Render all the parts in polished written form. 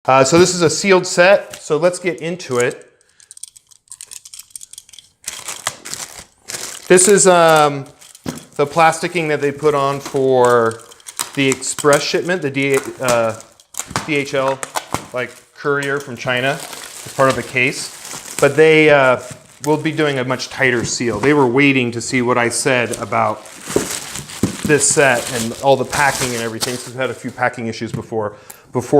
So this is a sealed set, so let's get into it. This is the plasticking that they put on for the express shipment, the DHL like courier from China as part of the case. But they will be doing a much tighter seal. They were waiting to see what I said about this set and all the packing and everything. So we've had a few packing issues before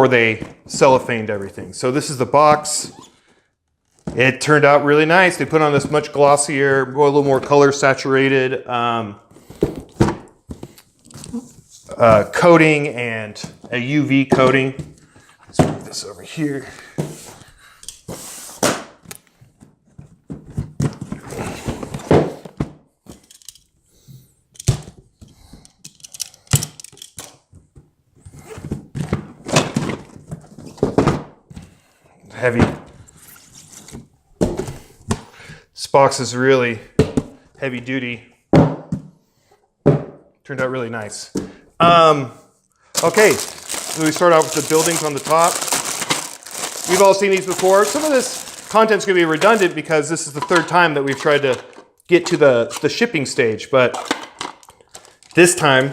they cellophaned everything. So this is the box. It turned out really nice. They put on this much glossier, a little more color saturated coating and a UV coating. Let's move this over here. Heavy. This box is really heavy duty. Turned out really nice. Okay, so we start out with the buildings on the top. We've all seen these before. Some of this content's gonna be redundant because this is the third time that we've tried to get to the shipping stage, but this time,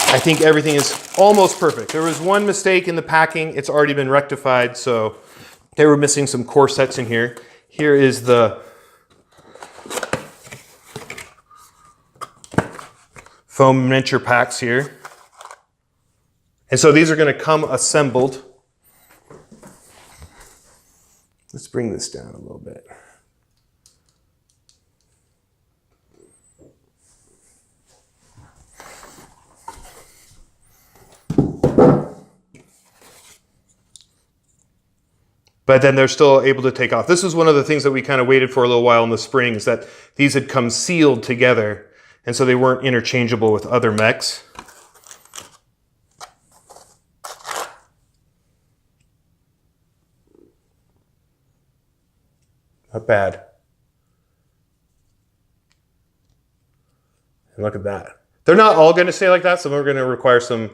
I think everything is almost perfect. There was one mistake in the packing. It's already been rectified, so they were missing some core sets in here. Here is the foam miniature packs here. And so these are going to come assembled. Let's bring this down a little bit. But then they're still able to take off. This is one of the things that we kind of waited for a little while in the spring, is that these had come sealed together, and so they weren't interchangeable with other mechs. Not bad. And look at that. They're not all going to stay like that. Some are going to require some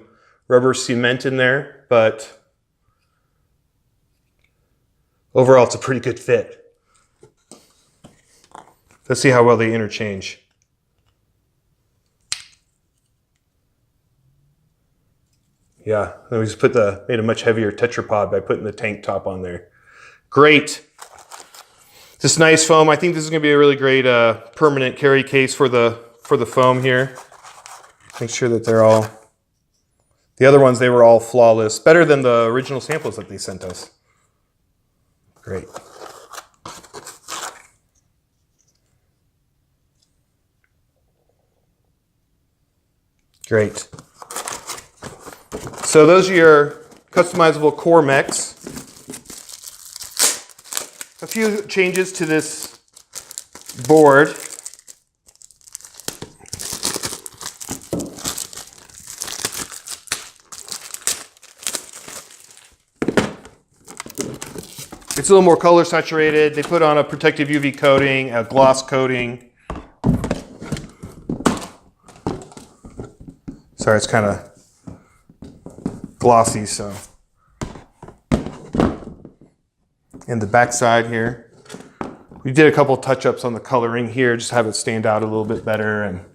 rubber cement in there, but overall, it's a pretty good fit. Let's see how well they interchange. Yeah, then we just made a much heavier tetrapod by putting the tank top on there. Great. This nice foam. I think this is going to be a really great permanent carry case for the foam here. Make sure that they're all. The other ones, they were all flawless. Better than the original samples that they sent us. Great. Great. So those are your customizable core mechs. A few changes to this board. It's a little more color saturated. They put on a protective UV coating, a gloss coating. Sorry, it's kind of glossy, so. And the back side here. We did a couple touch-ups on the coloring here, just have it stand out a little bit better and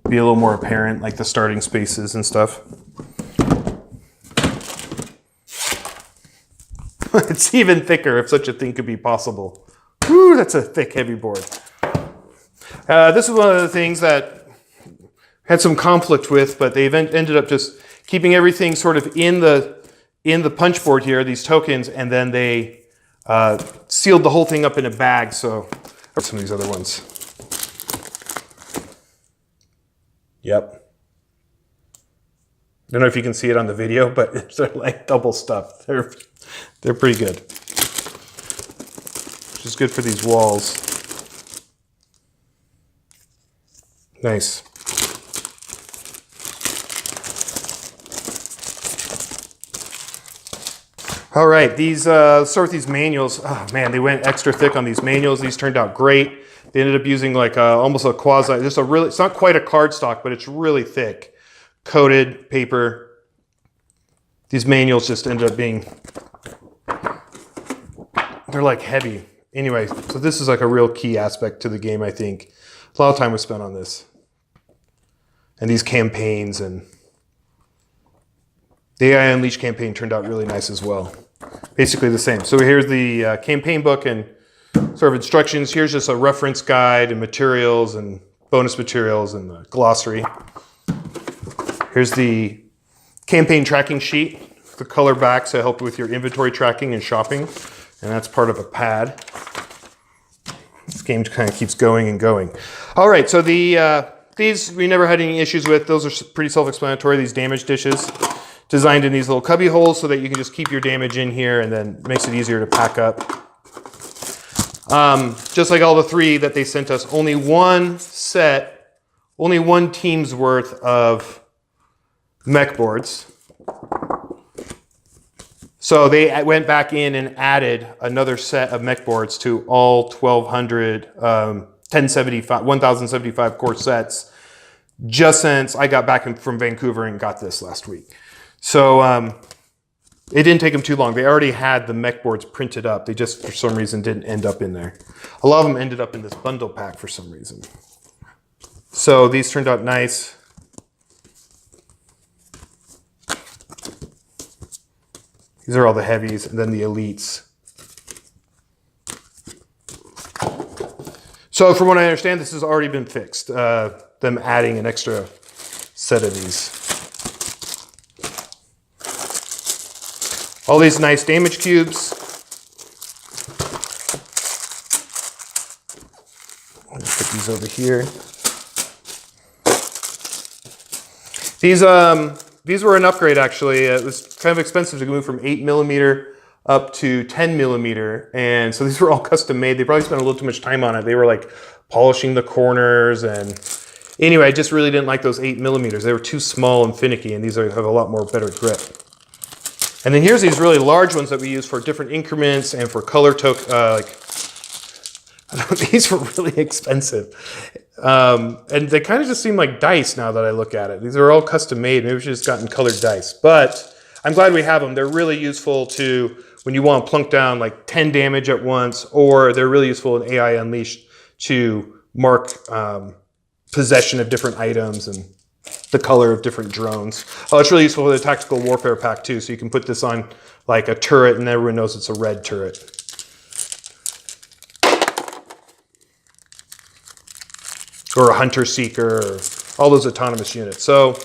be a little more apparent, like the starting spaces and stuff. It's even thicker, if such a thing could be possible. Woo, that's a thick, heavy board. This is one of the things that had some conflict with, but they ended up just keeping everything sort of in the punch board here, these tokens, and then they sealed the whole thing up in a bag. So some of these other ones. Yep. I don't know if you can see it on the video, but they're like double stuffed. They're pretty good. Which is good for these walls. Nice. All right, these start with these manuals. Oh man, they went extra thick on these manuals. These turned out great. They ended up using like almost a quasi, just a really, it's not quite a cardstock, but it's really thick, coated paper. these manuals just ended up being, they're like heavy. Anyway, so this is like a real key aspect to the game, I think. A lot of time was spent on this. And these campaigns, and the AI Unleashed campaign turned out really nice as well. Basically the same. So here's the campaign book and sort of instructions. Here's just a reference guide and materials and bonus materials and the glossary. Here's the campaign tracking sheet, the color backs that help with your inventory tracking and shopping. And that's part of a pad. This game kind of keeps going and going. All right, so these we never had any issues with. Those are pretty self-explanatory, these damage dishes. Designed in these little cubby holes so that you can just keep your damage in here, and then it makes it easier to pack up. Just like all the three that they sent us, only one team's worth of mech boards. So they went back in and added another set of mech boards to all 1075 core sets, just since I got back from Vancouver and got this last week. So it didn't take them too long. They already had the mech boards printed up. They just, for some reason, didn't end up in there. A lot of them ended up in this bundle pack for some reason. So these turned out nice. These are all the heavies, and then the elites. So from what I understand, this has already been fixed. Them adding an extra set of these. All these nice damage cubes. I'll just put these over here. These were an upgrade, actually. It was kind of expensive to move from 8mm up to 10mm, and so these were all custom made. They probably spent a little too much time on it. They were like polishing the corners, and anyway, I just really didn't like those 8mm. They were too small and finicky, and these have a lot more better grip. And then here's these really large ones that we use for different increments and for color these were really expensive. And they kind of just seem like dice now that I look at it. These are all custom made. Maybe we should have just gotten colored dice. But I'm glad we have them. They're really useful to when you want to plunk down like 10 damage at once, or they're really useful in AI Unleashed to mark possession of different items and the color of different drones. Oh, it's really useful for the tactical warfare pack too. So you can put this on like a turret and everyone knows it's a red turret. Or a hunter seeker, or all those autonomous units. So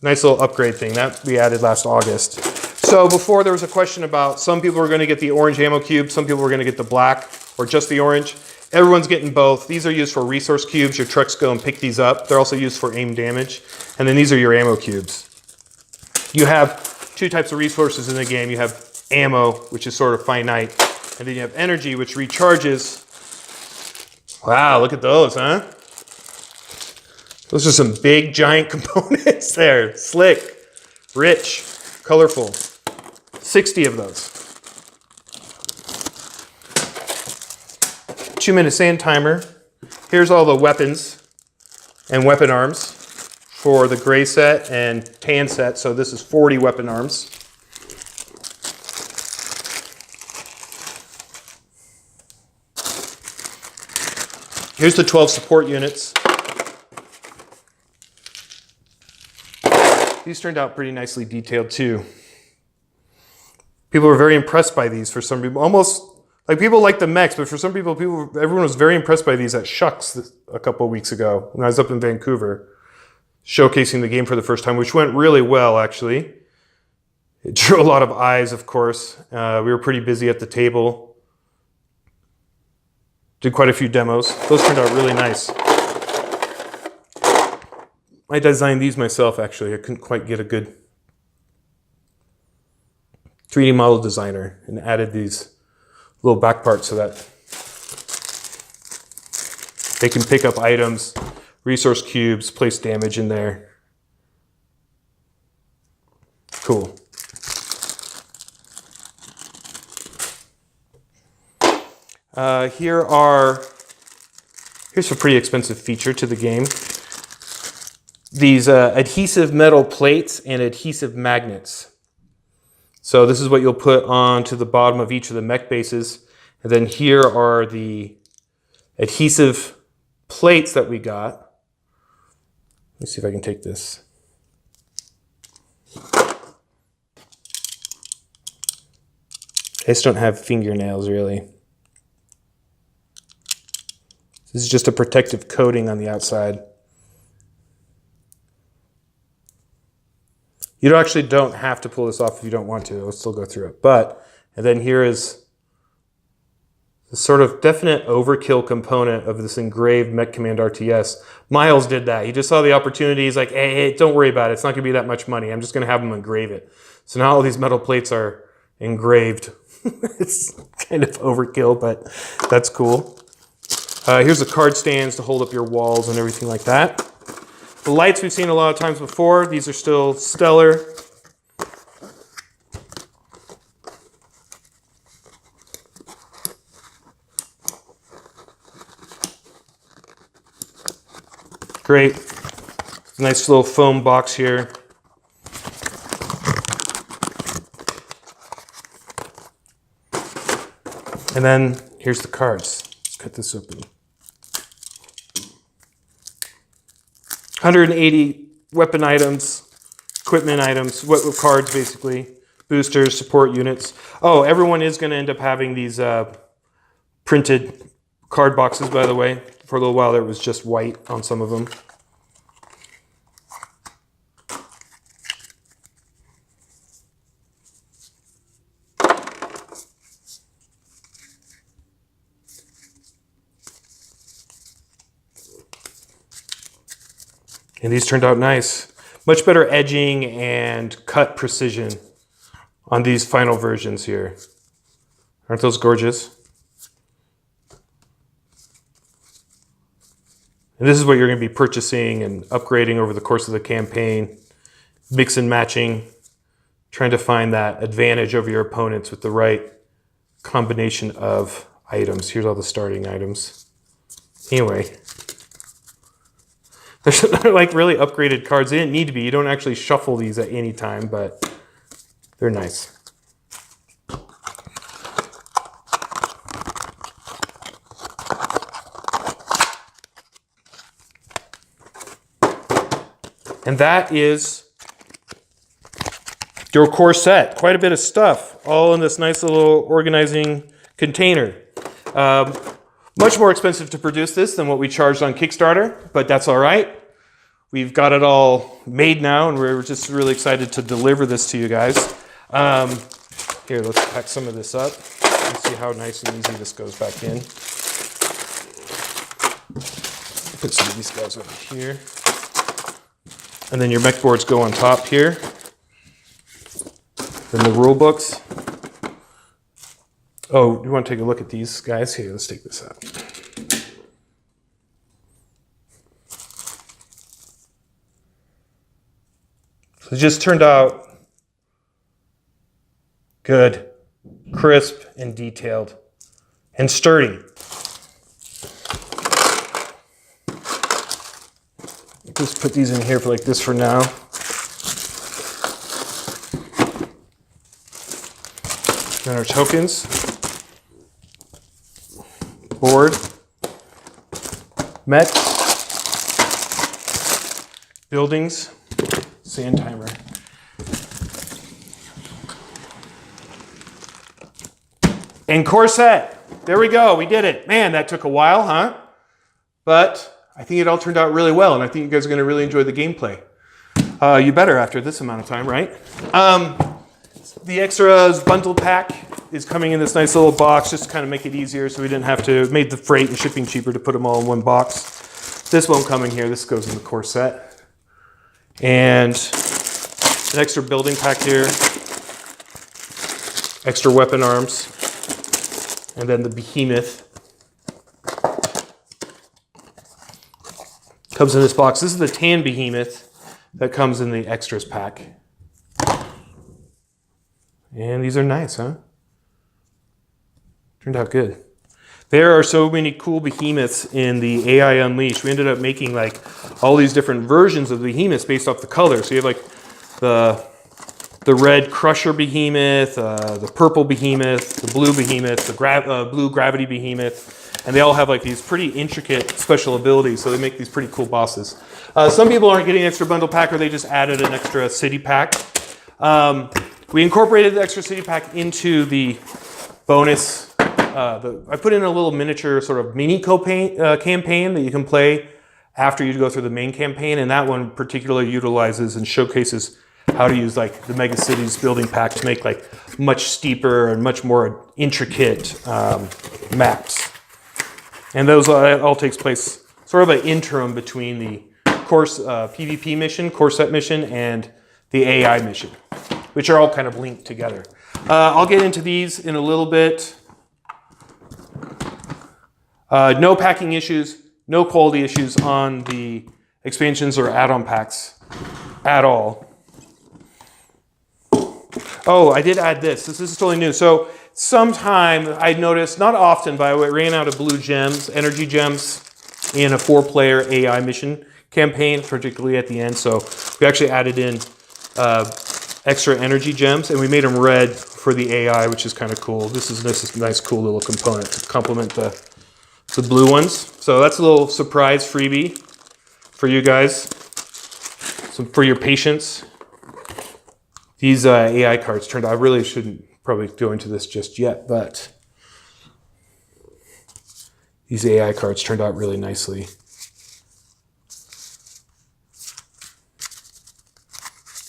nice little upgrade thing that we added last August. So before there was a question about some people were going to get the orange ammo cube, some people were going to get the black or just the orange. Everyone's getting both. These are used for resource cubes. Your trucks go and pick these up. They're also used for aim damage. And then these are your ammo cubes. You have two types of resources in the game. You have ammo, which is sort of finite. And then you have energy, which recharges. Wow, look at those, huh? Those are some big, giant components there. Slick, rich, colorful. 60 of those. 2-minute sand timer. Here's all the weapons and weapon arms for the gray set and tan set. So this is 40 weapon arms. Here's the 12 support units. These turned out pretty nicely detailed too. People were very impressed by these for some people. Almost like people like the mechs, but for some people, everyone was very impressed by these at Shucks a couple of weeks ago when I was up in Vancouver, showcasing the game for the first time, which went really well, actually. It drew a lot of eyes, of course. We were pretty busy at the table. Did quite a few demos. Those turned out really nice. I designed these myself, actually. I couldn't quite get a good 3D model designer and added these little back parts so that they can pick up items, resource cubes, place damage in there. Cool. Here's a pretty expensive feature to the game. These adhesive metal plates and adhesive magnets. So this is what you'll put onto the bottom of each of the mech bases. And then here are the adhesive plates that we got. Let me see if I can take this. I just don't have fingernails really. This is just a protective coating on the outside. You actually don't have to pull this off if you don't want to. It'll still go through it. And then here is the sort of definite overkill component of this engraved Mech Command RTS. Miles did that. He just saw the opportunity. He's like, hey, don't worry about it. It's not going to be that much money. I'm just going to have them engrave it. So now all these metal plates are engraved. It's kind of overkill, but that's cool. Here's the card stands to hold up your walls and everything like that. The lights we've seen a lot of times before. These are still stellar. Great. Nice little foam box here. And then here's the cards. Let's cut this open. 180 weapon items, equipment items, cards basically, boosters, support units. Oh, everyone is going to end up having these printed card boxes, by the way. For a little while there was just white on some of them. And these turned out nice. Much better edging and cut precision on these final versions here. Aren't those gorgeous? And this is what you're going to be purchasing and upgrading over the course of the campaign. Mix and matching, trying to find that advantage over your opponents with the right combination of items. Here's all the starting items. Anyway, they're like really upgraded cards. They didn't need to be. You don't actually shuffle these at any time, but they're nice. And that is your core set. Quite a bit of stuff, all in this nice little organizing container. Much more expensive to produce this than what we charged on Kickstarter, but that's all right. We've got it all made now, and we're just really excited to deliver this to you guys. Here, let's pack some of this up and see how nice and easy this goes back in. Put some of these guys over here. And then your mech boards go on top here. Then the rule books. Oh, you want to take a look at these guys? Here, let's take this out. So it just turned out good, crisp, and detailed, and sturdy. Just put these in here for like this for now. Then our tokens, board, mechs, buildings, sand timer. And core set. There we go. We did it. Man, that took a while, huh? But I think it all turned out really well, and I think you guys are going to really enjoy the gameplay. You better after this amount of time, right? The extras bundle pack is coming in this nice little box just to kind of make it easier, so we didn't have to, made the freight and shipping cheaper to put them all in one box. This won't come in here. This goes in the core set. And an extra building pack here, extra weapon arms, and then the behemoth. Comes in this box. This is the tan behemoth that comes in the extras pack. And these are nice, huh? Turned out good. There are so many cool behemoths in the AI Unleashed. We ended up making like all these different versions of the behemoths based off the color. So you have like the the red Crusher Behemoth, the purple Behemoth, the blue Behemoth, the blue Gravity Behemoth, and they all have like these pretty intricate special abilities, so they make these pretty cool bosses. Some people aren't getting an extra bundle pack, or they just added an extra city pack. We incorporated the extra city pack into the bonus. I put in a little miniature sort of mini campaign that you can play after you go through the main campaign, and that one particularly utilizes and showcases how to use like the Mega Cities building pack to make like much steeper and much more intricate maps. And those all takes place sort of an interim between the course PvP mission, core set mission, and the AI mission, which are all kind of linked together. I'll get into these in a little bit. No packing issues, no quality issues on the expansions or add-on packs at all. Oh, I did add this. This is totally new. So sometime I noticed, not often, but I ran out of blue gems, energy gems, in a 4-player AI mission campaign, particularly at the end. So we actually added in extra energy gems, and we made them red for the AI, which is kind of cool. This is a nice, cool little component to complement the blue ones. So that's a little surprise freebie for you guys, for your patience. These AI cards turned out, I really shouldn't probably go into this just yet, but these AI cards turned out really nicely.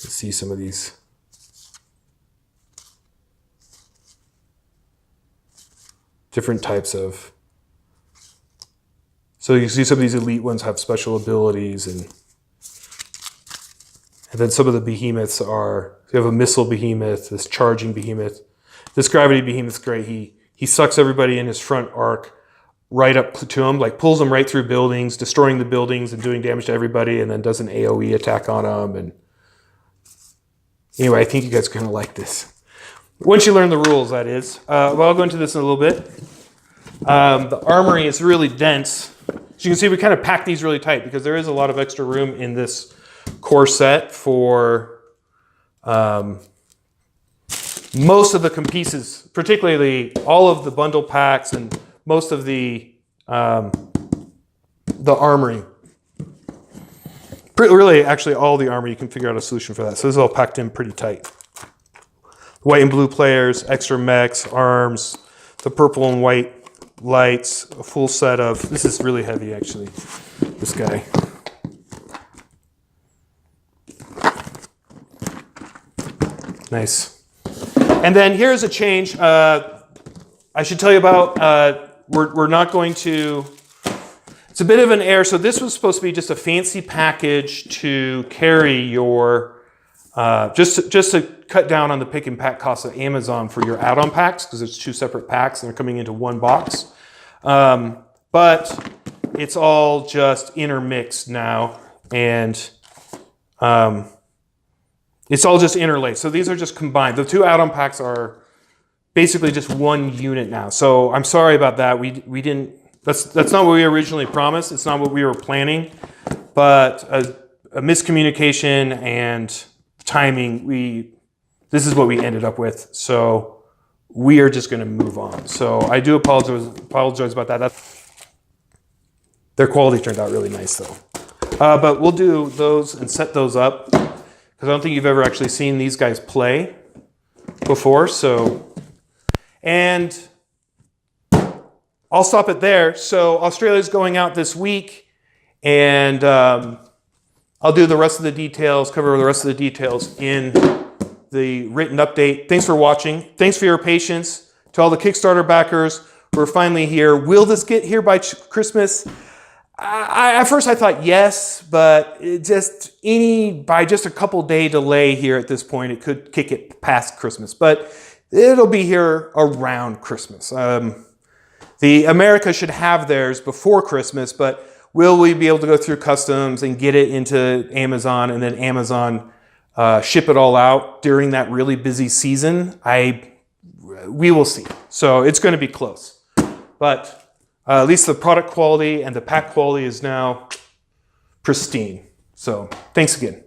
Let's see some of these. Different types of, so you see some of these elite ones have special abilities, and then some of the behemoths are, you have a missile behemoth, this charging behemoth. This gravity behemoth's great. He sucks everybody in his front arc right up to him, like pulls them right through buildings, destroying the buildings and doing damage to everybody, and then does an AoE attack on them. And anyway, I think you guys are gonna like this. Once you learn the rules, that is. Well, I'll go into this in a little bit. The armory is really dense. As you can see, we kind of packed these really tight because there is a lot of extra room in this core set for most of the pieces, particularly all of the bundle packs and most of the armory. Really, actually, all the armory, you can figure out a solution for that. So this is all packed in pretty tight. White and blue players, extra mechs, arms, the purple and white lights, a full set of, this is really heavy actually, this guy. Nice. And then here's a change I should tell you about. We're not going to, it's a bit of an error. So this was supposed to be just a fancy package to carry your, just to cut down on the pick and pack costs of Amazon for your add-on packs, because it's 2 separate packs and they're coming into 1 box. But it's all just intermixed now, and it's all just interlaced. So these are just combined. The 2 add-on packs are basically just 1 unit now. So I'm sorry about that. We didn't, that's not what we originally promised. It's not what we were planning, but a miscommunication and timing, this is what we ended up with. So we are just going to move on. So I do apologize about that. Their quality turned out really nice though. But we'll do those and set those up, because I don't think you've ever actually seen these guys play before. So, and I'll stop it there. So Australia's going out this week, and I'll do the rest of the details, cover the rest of the details in the written update. Thanks for watching. Thanks for your patience. To all the Kickstarter backers, we're finally here. Will this get here by Christmas? At first I thought yes, but by just a couple day delay here at this point, it could kick it past Christmas, but it'll be here around Christmas. The America should have theirs before Christmas, but will we be able to go through customs and get it into Amazon, and then Amazon ship it all out during that really busy season? We will see. So it's going to be close, but at least the product quality and the pack quality is now pristine. So thanks again.